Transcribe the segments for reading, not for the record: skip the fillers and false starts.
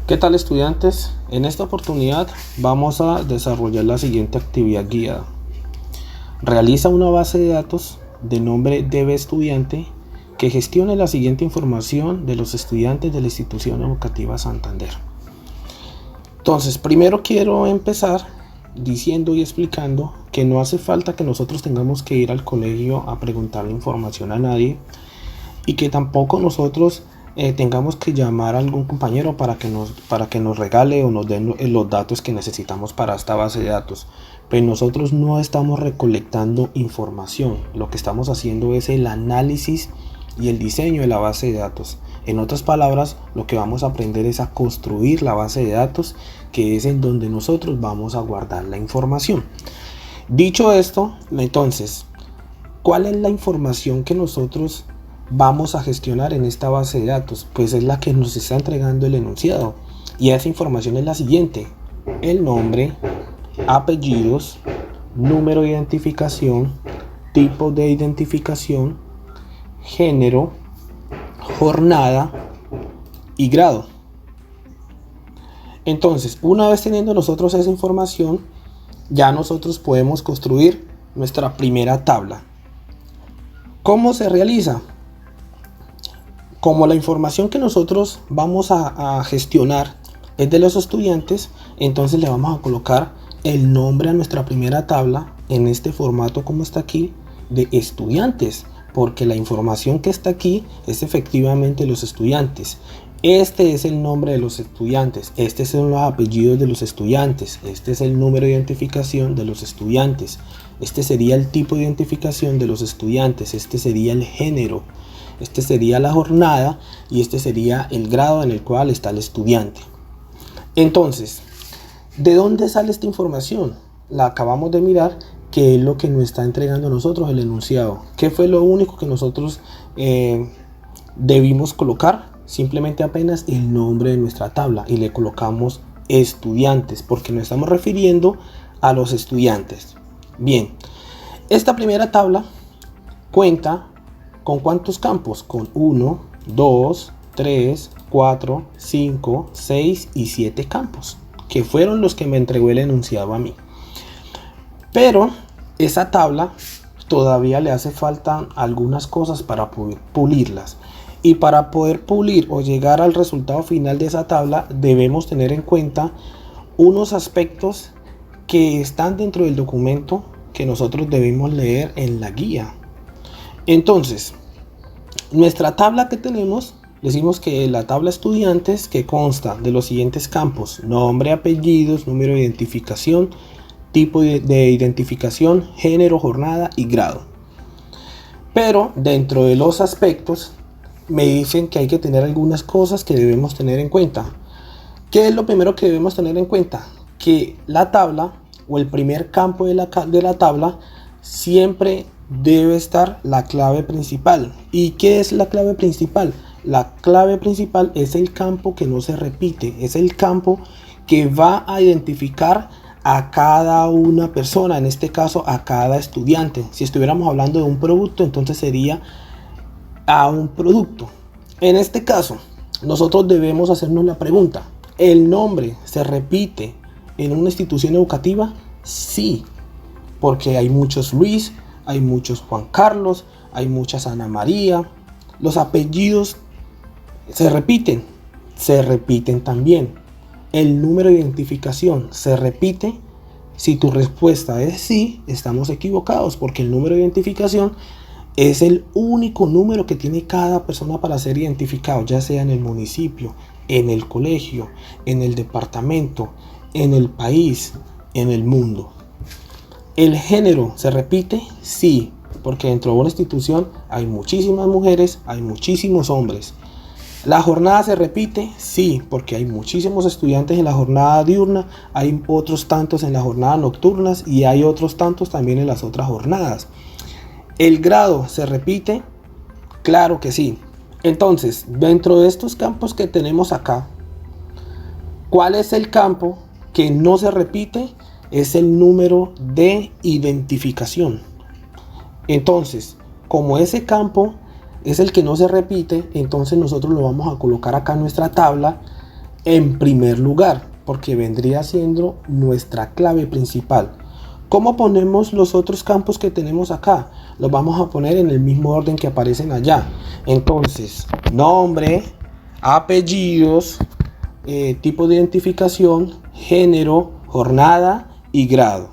¿Qué tal, estudiantes? En esta oportunidad vamos a desarrollar la siguiente actividad guiada. Realiza una base de datos de nombre DB Estudiante que gestione la siguiente información de los estudiantes de la institución educativa Santander. Entonces, primero quiero empezar diciendo y explicando que no hace falta que nosotros tengamos que ir al colegio a preguntarle información a nadie y que tampoco nosotros tengamos que llamar a algún compañero para que nos regale o nos den los datos que necesitamos para esta base de datos. Pero nosotros no estamos recolectando información, lo que estamos haciendo es el análisis y el diseño de la base de datos. En otras palabras, lo que vamos a aprender es a construir la base de datos, que es en donde nosotros vamos a guardar la información. Dicho esto, entonces, ¿cuál es la información que nosotros vamos a gestionar en esta base de datos? Pues es la que nos está entregando el enunciado, y esa información es la siguiente: el nombre, apellidos, número de identificación, tipo de identificación, género, jornada y grado. Entonces, una vez teniendo nosotros esa información, ya nosotros podemos construir nuestra primera tabla. ¿Cómo se realiza? Como la información que nosotros vamos a gestionar es de los estudiantes, entonces le vamos a colocar el nombre a nuestra primera tabla en este formato como está aquí, de estudiantes, porque la información que está aquí es efectivamente los estudiantes. Este es el nombre de los estudiantes, estos son los apellidos de los estudiantes, este es el número de identificación de los estudiantes, este sería el tipo de identificación de los estudiantes, este sería el género, este sería la jornada y este sería el grado en el cual está el estudiante. Entonces, ¿de dónde sale esta información? La acabamos de mirar, que es lo que nos está entregando a nosotros el enunciado. ¿Qué fue lo único que nosotros debimos colocar? Simplemente apenas el nombre de nuestra tabla, y le colocamos estudiantes porque nos estamos refiriendo a los estudiantes. Bien, esta primera tabla cuenta ¿con cuántos campos? Con 1, 2, 3, 4, 5, 6 y 7 campos, que fueron los que me entregó el enunciado a mí. Pero esa tabla todavía le hace falta algunas cosas para poder pulirlas. Y para poder pulir o llegar al resultado final de esa tabla, debemos tener en cuenta unos aspectos que están dentro del documento que nosotros debemos leer en la guía. Entonces, nuestra tabla que tenemos, decimos que la tabla estudiantes, que consta de los siguientes campos: nombre, apellidos, número de identificación, tipo de identificación, género, jornada y grado. Pero dentro de los aspectos me dicen que hay que tener algunas cosas que debemos tener en cuenta. ¿Qué es lo primero que debemos tener en cuenta? Que la tabla o el primer campo de la tabla siempre debe estar la clave principal. ¿Y qué es la clave principal? La clave principal es el campo que no se repite, es el campo que va a identificar a cada una persona, en este caso a cada estudiante. Si estuviéramos hablando de un producto, entonces sería a un producto. En este caso, nosotros debemos hacernos la pregunta: ¿el nombre se repite en una institución educativa? Sí, porque hay muchos Luis, hay muchos Juan Carlos, hay muchas Ana María. Los apellidos se repiten también. El número de identificación se repite. Si tu respuesta es sí, estamos equivocados, porque el número de identificación es el único número que tiene cada persona para ser identificado, ya sea en el municipio, en el colegio, en el departamento, en el país, en el mundo. ¿El género se repite? Sí, porque dentro de una institución hay muchísimas mujeres, hay muchísimos hombres. ¿La jornada se repite? Sí, porque hay muchísimos estudiantes en la jornada diurna, hay otros tantos en la jornada nocturnas y hay otros tantos también en las otras jornadas. ¿El grado se repite? Claro que sí. Entonces, dentro de estos campos que tenemos acá, ¿cuál es el campo que no se repite? Es el número de identificación. Entonces, como ese campo es el que no se repite, entonces nosotros lo vamos a colocar acá en nuestra tabla en primer lugar, porque vendría siendo nuestra clave principal. ¿Cómo ponemos los otros campos que tenemos acá? Los vamos a poner en el mismo orden que aparecen allá. Entonces, nombre, apellidos, tipo de identificación, género, jornada y grado.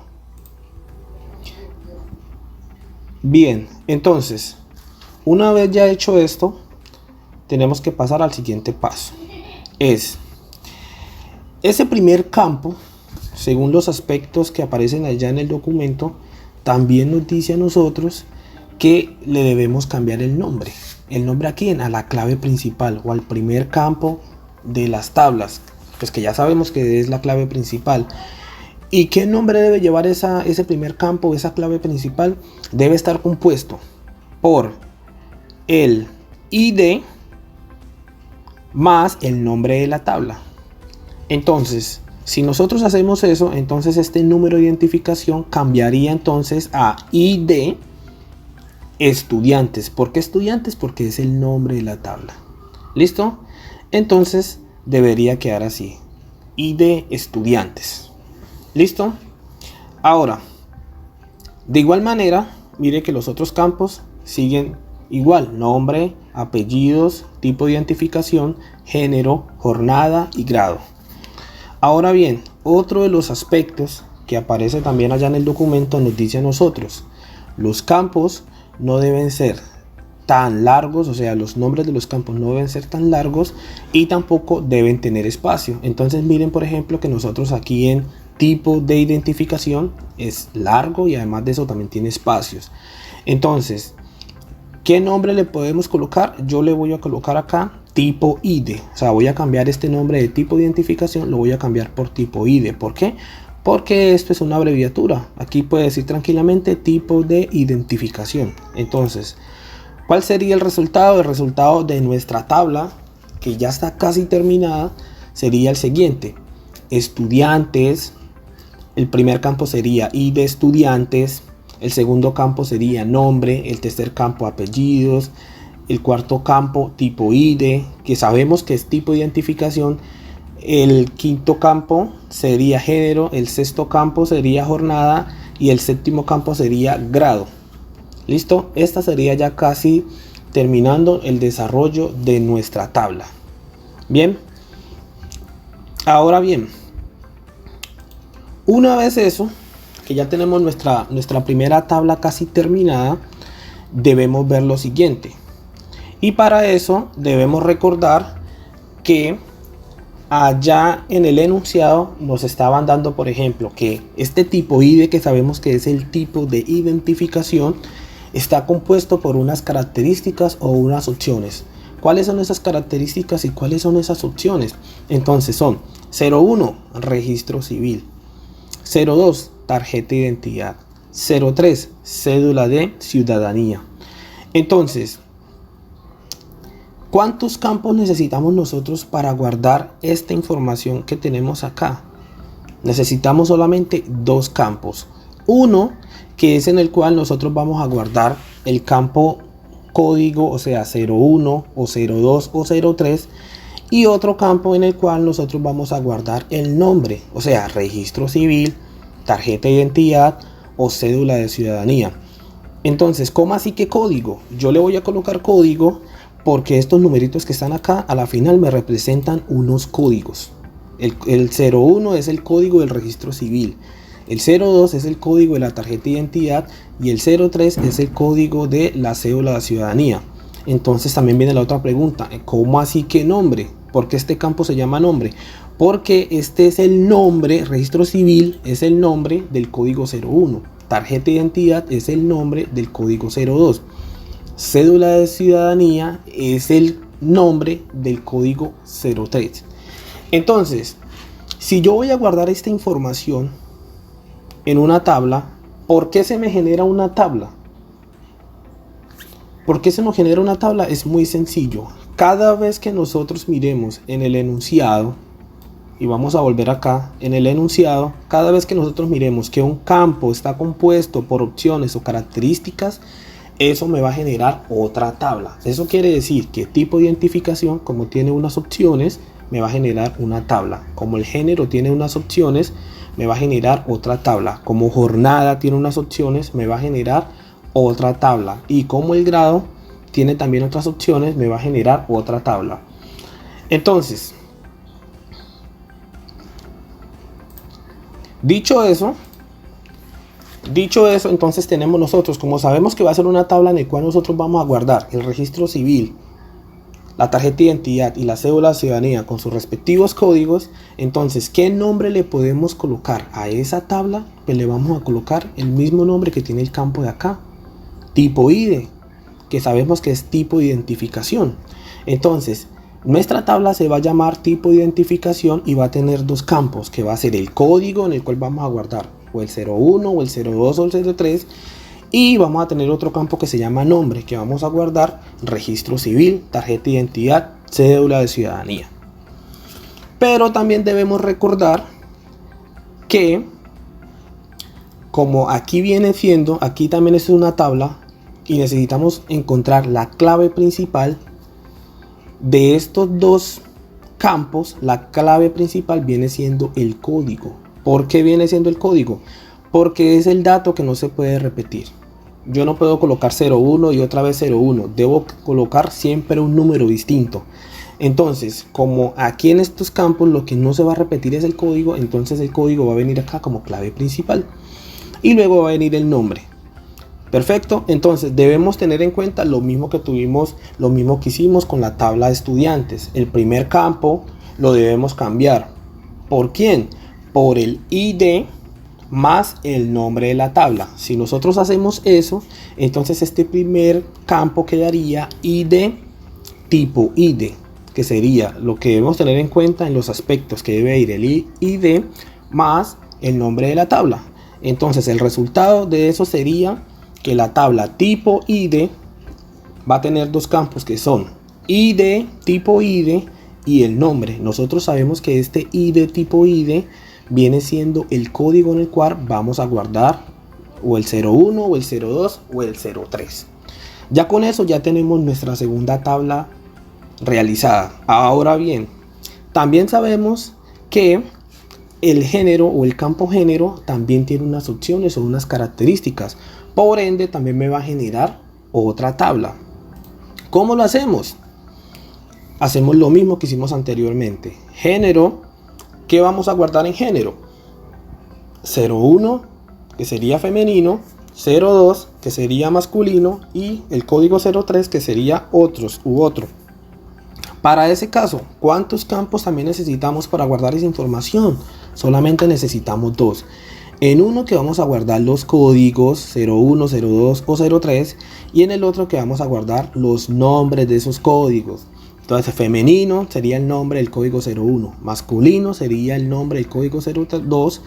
Bien, entonces, una vez ya hecho esto, tenemos que pasar al siguiente paso. Es ese primer campo, según los aspectos que aparecen allá en el documento, también nos dice a nosotros que le debemos cambiar el nombre. ¿El nombre a quién? A la clave principal o al primer campo de las tablas, pues que ya sabemos que es la clave principal. ¿Y qué nombre debe llevar ese primer campo, esa clave principal? Debe estar compuesto por el ID más el nombre de la tabla. Entonces, si nosotros hacemos eso, entonces este número de identificación cambiaría entonces a ID estudiantes. ¿Por qué estudiantes? Porque es el nombre de la tabla. ¿Listo? Entonces debería quedar así: ID estudiantes. ¿Listo? Ahora, de igual manera, mire que los otros campos siguen igual: nombre, apellidos, tipo de identificación, género, jornada y grado. Ahora bien, otro de los aspectos que aparece también allá en el documento nos dice a nosotros: los campos no deben ser tan largos, o sea, los nombres de los campos no deben ser tan largos y tampoco deben tener espacio. Entonces miren, por ejemplo, que nosotros aquí en tipo de identificación es largo y además de eso también tiene espacios. Entonces, ¿qué nombre le podemos colocar? Yo le voy a colocar acá tipo ID. O sea, voy a cambiar este nombre de tipo de identificación, lo voy a cambiar por tipo ID. ¿Por qué? Porque esto es una abreviatura. Aquí puede decir tranquilamente tipo de identificación. Entonces, ¿cuál sería el resultado? El resultado de nuestra tabla, que ya está casi terminada, sería el siguiente: estudiantes. El primer campo sería ID estudiantes. El segundo campo sería nombre. El tercer campo apellidos. El cuarto campo tipo ID, que sabemos que es tipo de identificación. El quinto campo sería género. El sexto campo sería jornada. Y el séptimo campo sería grado. ¿Listo? Esta sería ya casi terminando el desarrollo de nuestra tabla. Bien. Ahora bien, una vez eso, que ya tenemos nuestra primera tabla casi terminada, debemos ver lo siguiente. Y para eso debemos recordar que allá en el enunciado nos estaban dando, por ejemplo, que este tipo ID, que sabemos que es el tipo de identificación, está compuesto por unas características o unas opciones. ¿Cuáles son esas características y cuáles son esas opciones? Entonces son 01, registro civil; 02, tarjeta de identidad; 03, cédula de ciudadanía. Entonces, ¿cuántos campos necesitamos nosotros para guardar esta información que tenemos acá? Necesitamos solamente dos campos. Uno, que es en el cual nosotros vamos a guardar el campo código, o sea 01 o 02 o 03, y otro campo en el cual nosotros vamos a guardar el nombre, o sea registro civil, tarjeta de identidad o cédula de ciudadanía. Entonces, ¿cómo así que código? Yo le voy a colocar código porque estos numeritos que están acá a la final me representan unos códigos. El 01 es el código del registro civil, el 02 es el código de la tarjeta de identidad y el 03 es el código de la cédula de ciudadanía. Entonces también viene la otra pregunta: ¿cómo así que nombre? ¿Por qué este campo se llama nombre? Porque este es el nombre, registro civil es el nombre del código 01, tarjeta de identidad es el nombre del código 02, cédula de ciudadanía es el nombre del código 03. Entonces, si yo voy a guardar esta información en una tabla, ¿por qué se me genera una tabla? ¿Por qué se nos genera una tabla? Es muy sencillo. Cada vez que nosotros miremos en el enunciado, y vamos a volver acá, en el enunciado, cada vez que nosotros miremos que un campo está compuesto por opciones o características, eso me va a generar otra tabla. Eso quiere decir que tipo de identificación, como tiene unas opciones, me va a generar una tabla. Como el género tiene unas opciones, me va a generar otra tabla. Como jornada tiene unas opciones, me va a generar otra tabla. Y como el grado tiene también otras opciones, me va a generar otra tabla. Entonces, dicho eso, entonces tenemos nosotros, como sabemos que va a ser una tabla en la cual nosotros vamos a guardar el registro civil, la tarjeta de identidad y la cédula de ciudadanía con sus respectivos códigos, entonces, ¿qué nombre le podemos colocar a esa tabla? Pues le vamos a colocar el mismo nombre que tiene el campo de acá, tipo ID, que sabemos que es tipo de identificación. Entonces, nuestra tabla se va a llamar tipo de identificación y va a tener dos campos, que va a ser el código en el cual vamos a guardar o el 01 o el 02 o el 03, y vamos a tener otro campo que se llama nombre, que vamos a guardar registro civil, tarjeta de identidad, cédula de ciudadanía. Pero también debemos recordar que, como aquí viene siendo, aquí también es una tabla y necesitamos encontrar la clave principal de estos dos campos. La clave principal viene siendo el código. ¿Por qué viene siendo el código? Porque es el dato que no se puede repetir. Yo no puedo colocar 01 y otra vez 01. Debo colocar siempre un número distinto. Entonces, como aquí en estos campos lo que no se va a repetir es el código, entonces el código va a venir acá como clave principal. Y luego va a venir el nombre. Perfecto, entonces debemos tener en cuenta lo mismo que hicimos con la tabla de estudiantes. El primer campo lo debemos cambiar. ¿Por quién? Por el ID más el nombre de la tabla. Si nosotros hacemos eso, entonces este primer campo quedaría ID tipo ID, que sería lo que debemos tener en cuenta en los aspectos que debe ir el ID más el nombre de la tabla. Entonces el resultado de eso sería que la tabla tipo ID va a tener dos campos que son ID tipo ID y el nombre. Nosotros sabemos que este ID tipo ID viene siendo el código en el cual vamos a guardar o el 01 o el 02 o el 03. Ya con eso ya tenemos nuestra segunda tabla realizada. Ahora bien, también sabemos que el género o el campo género también tiene unas opciones o unas características. Por ende, también me va a generar otra tabla. ¿Cómo lo hacemos? Hacemos lo mismo que hicimos anteriormente. Género, ¿qué vamos a guardar en género? 01, que sería femenino, 02, que sería masculino, y el código 03, que sería otros u otro. Para ese caso, ¿cuántos campos también necesitamos para guardar esa información? Solamente necesitamos dos. En uno que vamos a guardar los códigos 01, 02 o 03, y en el otro que vamos a guardar los nombres de esos códigos. Entonces, femenino sería el nombre del código 01, masculino sería el nombre del código 02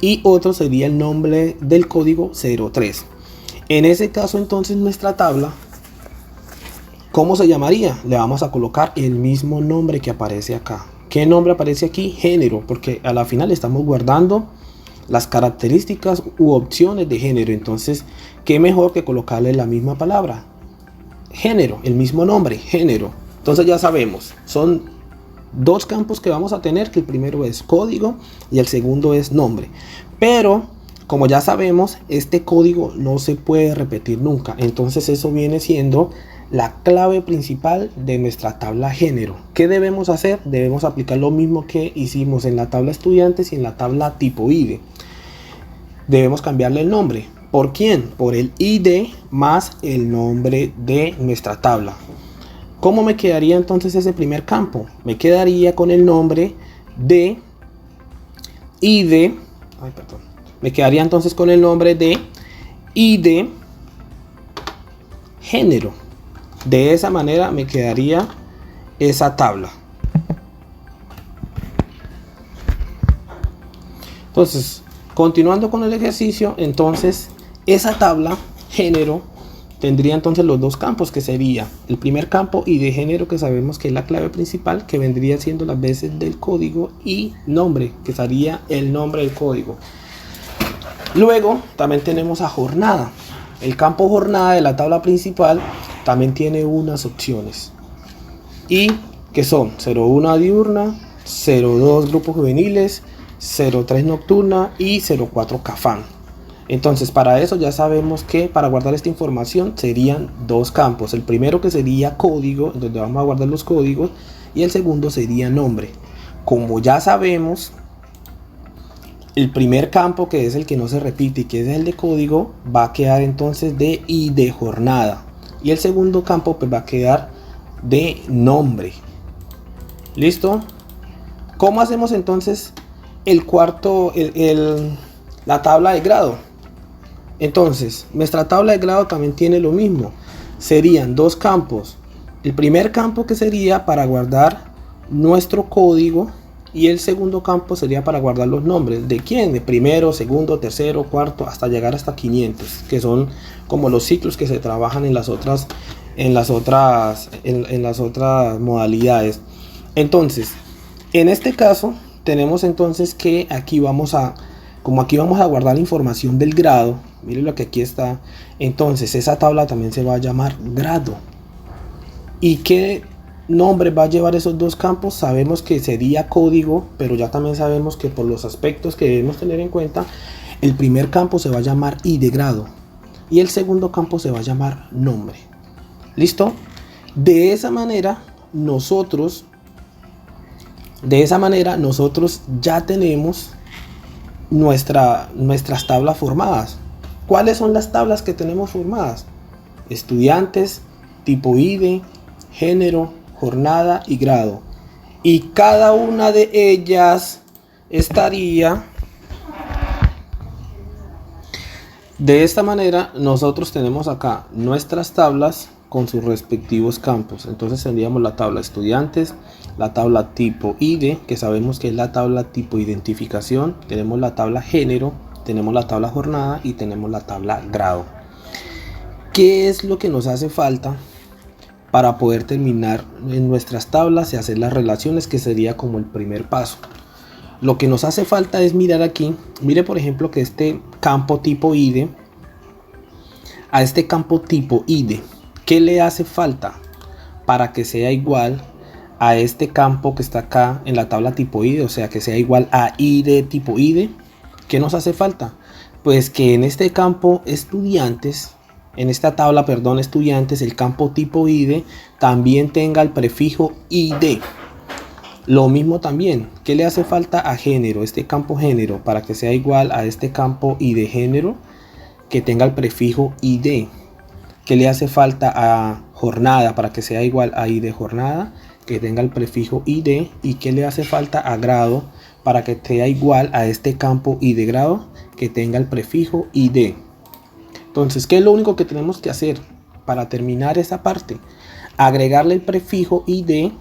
y otro sería el nombre del código 03. En ese caso, entonces, nuestra tabla, ¿cómo se llamaría? Le vamos a colocar el mismo nombre que aparece acá. ¿Qué nombre aparece aquí? Género, porque a la final estamos guardando las características u opciones de género. Entonces, ¿qué mejor que colocarle la misma palabra? Género, el mismo nombre, género. Entonces ya sabemos, son dos campos que vamos a tener, que el primero es código y el segundo es nombre. Pero, como ya sabemos, este código no se puede repetir nunca. Entonces eso viene siendo la clave principal de nuestra tabla género. ¿Qué debemos hacer? Debemos aplicar lo mismo que hicimos en la tabla estudiantes y en la tabla tipo ID. Debemos cambiarle el nombre. ¿Por quién? Por el ID más el nombre de nuestra tabla. ¿Cómo me quedaría entonces ese primer campo? Me quedaría con el nombre de ID. Me quedaría entonces con el nombre de ID género. De esa manera me quedaría esa tabla. Entonces, continuando con el ejercicio, entonces esa tabla género tendría entonces los dos campos, que sería el primer campo ID género, que sabemos que es la clave principal, que vendría siendo las veces del código, y nombre, que sería el nombre del código. Luego también tenemos a jornada. El campo jornada de la tabla principal también tiene unas opciones, y que son 01 diurna, 02 grupos juveniles, 03 nocturna y 04 Cafam. Entonces para eso ya sabemos que para guardar esta información serían dos campos. El primero que sería código, donde vamos a guardar los códigos, y el segundo sería nombre. Como ya sabemos, el primer campo, que es el que no se repite y que es el de código, va a quedar entonces de ID jornada, y el segundo campo pues va a quedar de nombre. ¿Listo? ¿Cómo hacemos entonces la tabla de grado? Entonces nuestra tabla de grado también tiene lo mismo. Serían dos campos. El primer campo, que sería para guardar nuestro código, y el segundo campo sería para guardar los nombres. ¿De quién? De primero, segundo, tercero, cuarto, hasta llegar hasta 500, que son como los ciclos que se trabajan en las otras modalidades. Entonces, en este caso tenemos entonces que aquí vamos a guardar la información del grado. Miren lo que aquí está. Entonces esa tabla también se va a llamar grado. ¿Y qué nombre va a llevar esos dos campos? Sabemos que sería código, pero ya también sabemos que por los aspectos que debemos tener en cuenta, el primer campo se va a llamar ID grado y el segundo campo se va a llamar nombre. ¿Listo? De esa manera nosotros ya tenemos nuestras tablas formadas. ¿Cuáles son las tablas que tenemos formadas? Estudiantes, tipo ID, género, jornada y grado. Y cada una de ellas estaría de esta manera. Nosotros tenemos acá nuestras tablas con sus respectivos campos. Entonces tendríamos la tabla estudiantes, la tabla tipo ID, que sabemos que es la tabla tipo identificación, tenemos la tabla género, tenemos la tabla jornada y tenemos la tabla grado. ¿Qué es lo que nos hace falta para poder terminar en nuestras tablas y hacer las relaciones, que sería como el primer paso? Lo que nos hace falta es mirar aquí. Mire por ejemplo que este campo tipo ID, a este campo tipo ID, ¿qué le hace falta para que sea igual a este campo que está acá en la tabla tipo ID? O sea, que sea igual a ID tipo ID. ¿Qué nos hace falta? Pues que en este campo estudiantes, en esta tabla, perdón, estudiantes, el campo tipo ID también tenga el prefijo ID. Lo mismo también, ¿qué le hace falta a género? Este campo género, para que sea igual a este campo ID género, que tenga el prefijo ID. ¿Qué le hace falta a jornada? Para que sea igual a ID jornada, que tenga el prefijo ID. ¿Y qué le hace falta a grado? Para que sea igual a este campo ID grado, que tenga el prefijo ID. Entonces, ¿qué es lo único que tenemos que hacer para terminar esa parte? Agregarle el prefijo ID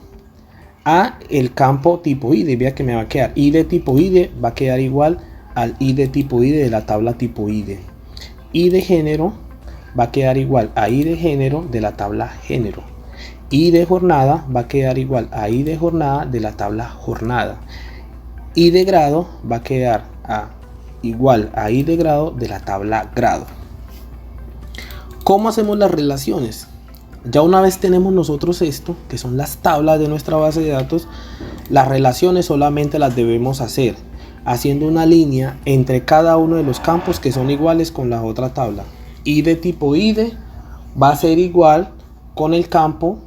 a el campo tipo ID. Vea que me va a quedar ID tipo ID, va a quedar igual al ID tipo ID de la tabla tipo ID. ID género va a quedar igual a ID género de la tabla género. ID jornada va a quedar igual a ID jornada de la tabla jornada. ID grado va a quedar igual a ID grado de la tabla grado. ¿Cómo hacemos las relaciones? Ya una vez tenemos nosotros esto, que son las tablas de nuestra base de datos, las relaciones solamente las debemos hacer haciendo una línea entre cada uno de los campos que son iguales con la otra tabla. ID tipo ID va a ser igual con el campo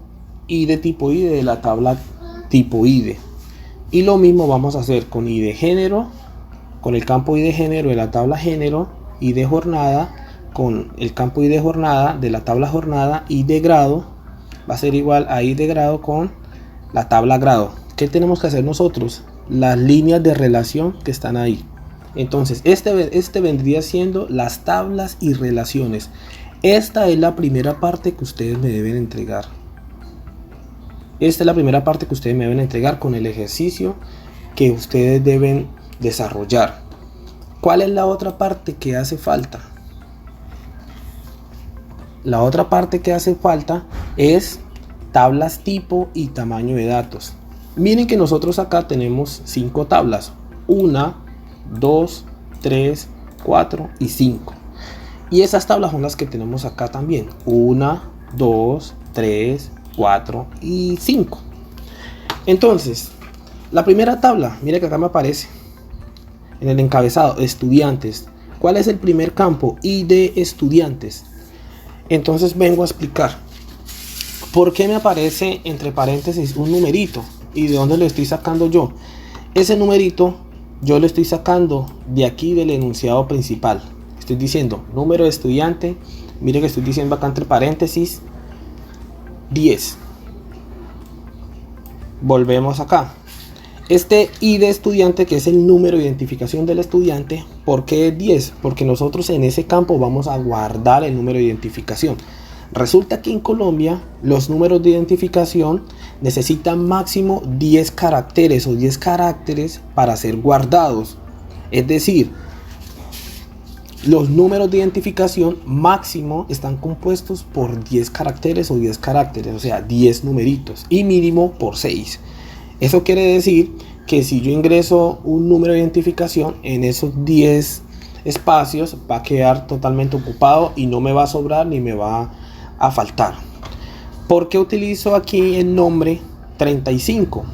ID tipo ID de la tabla tipo ID. Y lo mismo vamos a hacer con ID género, con el campo ID género de la tabla género, ID jornada, con el campo ID jornada de la tabla jornada, y de grado va a ser igual a ID grado con la tabla grado. ¿Qué tenemos que hacer nosotros? Las líneas de relación que están ahí. Entonces este vendría siendo las tablas y relaciones. Esta es la primera parte que ustedes me deben entregar. Esta es la primera parte que ustedes me deben entregar con el ejercicio que ustedes deben desarrollar. ¿Cuál es la otra parte que hace falta? La otra parte que hace falta es tablas tipo y tamaño de datos. Miren que nosotros acá tenemos 5 tablas. 1, 2, 3, 4 y 5. Y esas tablas son las que tenemos acá también. 1, 2, 3, 4 y 5. Entonces, La primera tabla, mire que acá me aparece en el encabezado, estudiantes. ¿Cuál es el primer campo? ID estudiantes. Entonces vengo a explicar por qué me aparece entre paréntesis un numerito y de dónde lo estoy sacando yo. Ese numerito yo lo estoy sacando de aquí del enunciado principal. Estoy diciendo número de estudiante, mire que estoy diciendo acá entre paréntesis 10. Volvemos acá. Este ID estudiante, que es el número de identificación del estudiante, ¿por qué es 10? Porque nosotros en ese campo vamos a guardar el número de identificación. Resulta que en Colombia los números de identificación necesitan máximo 10 caracteres o 10 caracteres para ser guardados. Es decir, los números de identificación máximo están compuestos por 10 caracteres o 10 caracteres, o sea, 10 numeritos, y mínimo por 6. Eso quiere decir que si yo ingreso un número de identificación, en esos 10 espacios va a quedar totalmente ocupado y no me va a sobrar ni me va a faltar. ¿Por qué utilizo aquí el nombre 35?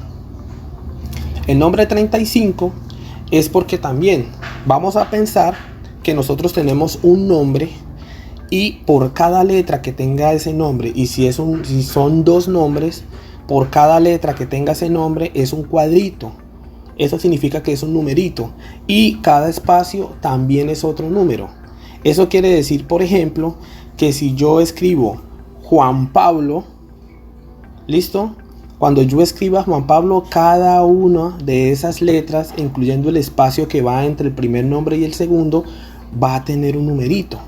El nombre 35 es porque también vamos a pensar que nosotros tenemos un nombre y por cada letra que tenga ese nombre, y si son dos nombres, por cada letra que tenga ese nombre es un cuadrito. Eso significa que es un numerito y cada espacio también es otro número. Eso quiere decir, por ejemplo, que si yo escribo Juan Pablo, ¿listo? Cuando yo escriba Juan Pablo, cada una de esas letras, incluyendo el espacio que va entre el primer nombre y el segundo, va a tener un numerito.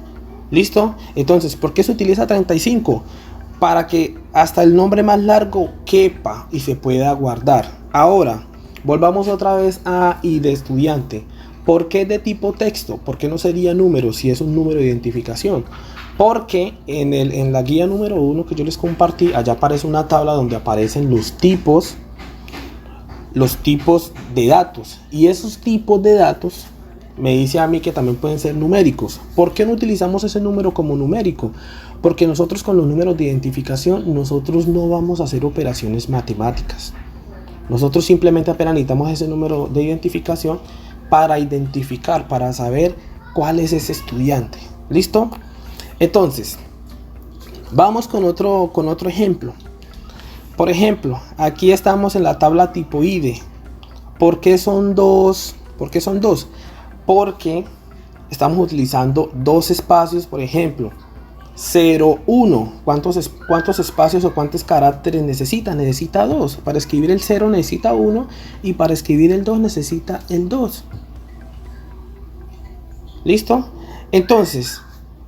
¿Listo? Entonces, ¿por qué se utiliza 35? Para que hasta el nombre más largo quepa y se pueda guardar. Ahora, volvamos otra vez a ID estudiante. ¿Por qué de tipo texto? ¿Por qué no sería número si es un número de identificación? Porque en la guía número 1 que yo les compartí, allá aparece una tabla donde aparecen los tipos de datos. Y esos tipos de datos me dice a mí que también pueden ser numéricos. ¿Por qué no utilizamos ese número como numérico? Porque nosotros con los números de identificación, nosotros no vamos a hacer operaciones matemáticas. Nosotros simplemente apenas necesitamos ese número de identificación para identificar, para saber cuál es ese estudiante. ¿Listo? Entonces, vamos con otro ejemplo. Por ejemplo, aquí estamos en la tabla tipo ID. ¿Por qué son dos? Porque estamos utilizando dos espacios, por ejemplo. 0, 1. ¿Cuántos espacios o cuántos caracteres necesita? Necesita 2. Para escribir el 0 necesita 1 y para escribir el 2 necesita el 2. ¿Listo? Entonces,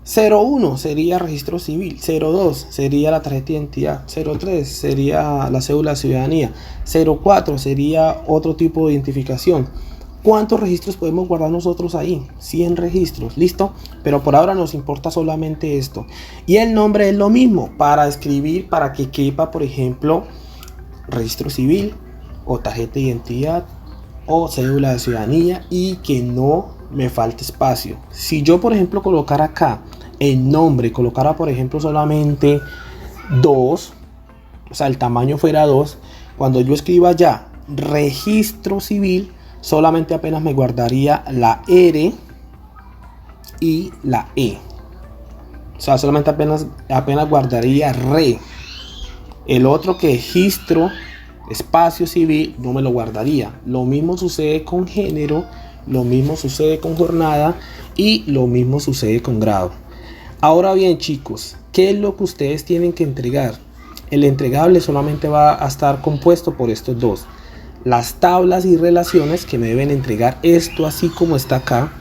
01 sería registro civil, 02 sería la tarjeta de identidad, 03 sería la cédula de ciudadanía, 04 sería otro tipo de identificación. ¿Cuántos registros podemos guardar nosotros ahí? 100 registros, ¿listo? Pero por ahora nos importa solamente esto. Y el nombre es lo mismo, para escribir, para que quepa, por ejemplo, registro civil, o tarjeta de identidad, o cédula de ciudadanía, y que no me falte espacio. Si yo, por ejemplo, colocara acá el nombre, colocara, por ejemplo, solamente 2, o sea, el tamaño fuera 2, cuando yo escriba ya registro civil, solamente apenas me guardaría la R y la E. O sea, solamente apenas guardaría re. El otro, que registro espacio civil, no me lo guardaría. Lo mismo sucede con género, lo mismo sucede con jornada y lo mismo sucede con grado. Ahora bien, chicos, ¿qué es lo que ustedes tienen que entregar? El entregable solamente va a estar compuesto por estos dos: las tablas y relaciones, que me deben entregar esto así como está acá,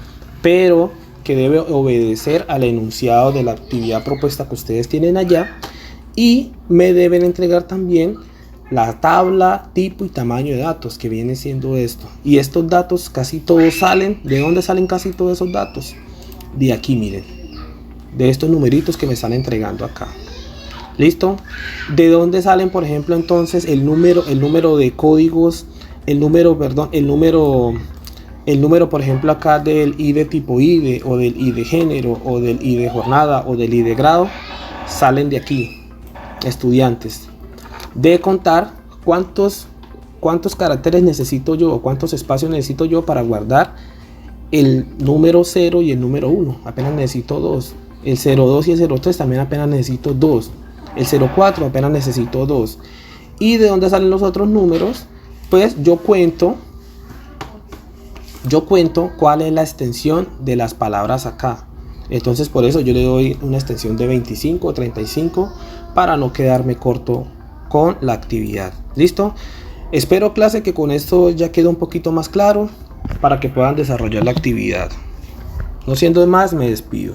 pero que debe obedecer al enunciado de la actividad propuesta que ustedes tienen allá, y me deben entregar también la tabla, tipo y tamaño de datos, que viene siendo esto. Y estos datos casi todos salen, ¿de dónde salen casi todos esos datos? De aquí, miren, de estos numeritos que me están entregando acá. ¿Listo? ¿De dónde salen, por ejemplo, entonces el número de códigos, el número, por ejemplo, acá del ID tipo ID, o del ID género, o del ID jornada, o del ID grado? Salen de aquí, estudiantes. De contar cuántos cuántos caracteres necesito yo o cuántos espacios necesito yo para guardar el número 0 y el número 1. Apenas necesito 2. El 02 y el 03 también apenas necesito 2. El 04 apenas necesito 2. ¿Y de dónde salen los otros números? Pues yo cuento cuál es la extensión de las palabras acá. Entonces por eso yo le doy una extensión de 25 o 35 para no quedarme corto con la actividad. ¿Listo? Espero, clase, que con esto ya quede un poquito más claro para que puedan desarrollar la actividad. No siendo más, me despido.